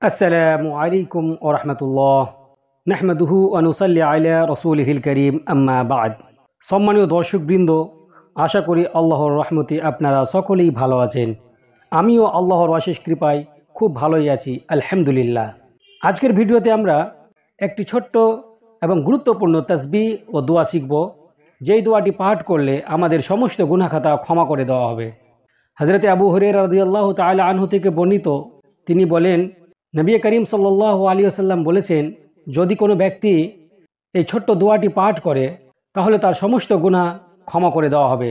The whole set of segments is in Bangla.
আসসালামু আলাইকুম ওয়া রাহমাতুল্লাহ নাহমাদুহু ওয়া নুসাল্লি আলা রাসূলিহিল কারীম আম্মা বা'দ। সম্মানীয় দর্শকবৃন্দ, আশা করি আল্লাহর রহমতে আপনারা সকলেই ভালো আছেন। আমিও আল্লাহর অশেষ কৃপায় খুব ভালোই আছি, আলহামদুলিল্লাহ। আজকের ভিডিওতে আমরা একটি ছোট্ট এবং গুরুত্বপূর্ণ তাসবিহ ও দোয়া শিখব, যেই দোয়াটি পাঠ করলে আমাদের সমস্ত গুনাহ খাতা ক্ষমা করে দেওয়া হবে। হযরতে আবু হুরায়রা রাদিয়াল্লাহু তাআলা আনহু থেকে বর্ণিত, তিনি বলেন, নবী করিম সাল্লাল্লাহু আলাইহি ওয়াসাল্লাম বলেছেন, যদি কোনো ব্যক্তি এই ছোট্ট দোয়াটি পাঠ করে তাহলে তার সমস্ত গুনাহ ক্ষমা করে দেওয়া হবে,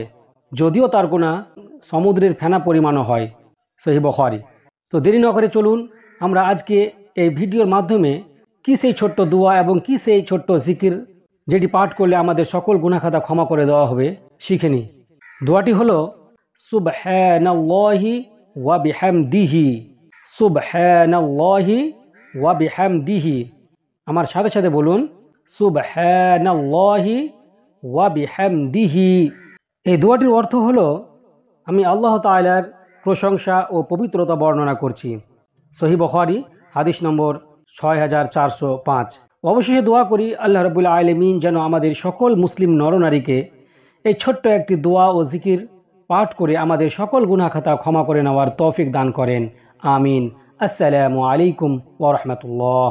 যদিও তার গুনাহ সমুদ্রের ফেনা পরিমাণও হয়। সহিহ বুখারী। তো দেরি না করে চলুন আমরা আজকে এই ভিডিওর মাধ্যমে কি সেই ছোট্ট দোয়া এবং কি সেই ছোট্ট জিকির যেটি পাঠ করলে আমাদের সকল গুনাহ খাতা ক্ষমা করে দেওয়া হবে শিখে নিই। দোয়াটি হলো সুবহানাল্লাহি ওয়া বিহামদিহি। সুবহানাল্লাহি ওয়া বিহামদিহি। আমার সাথে সাথে বলুন, সুবহানাল্লাহি ওয়া বিহামদিহি। এই দোয়াটির অর্থ হলো, আমি আল্লাহ তাআলার প্রশংসা ও পবিত্রতা বর্ণনা করছি। সহিহ বুখারী হাদিস নম্বর 6405। অবশেষে দোয়া করি আল্লাহ রাব্বুল আলামিন যেন আমাদের সকল মুসলিম নরনারীকে এই ছোট্ট একটি দোয়া ও জিকির পাঠ করে আমাদের সকল গুনাহ খাতা ক্ষমা করে নেওয়ার তৌফিক দান করেন। আমিন। আসসালামু আলাইকুম ওয়া রাহমাতুল্লাহ।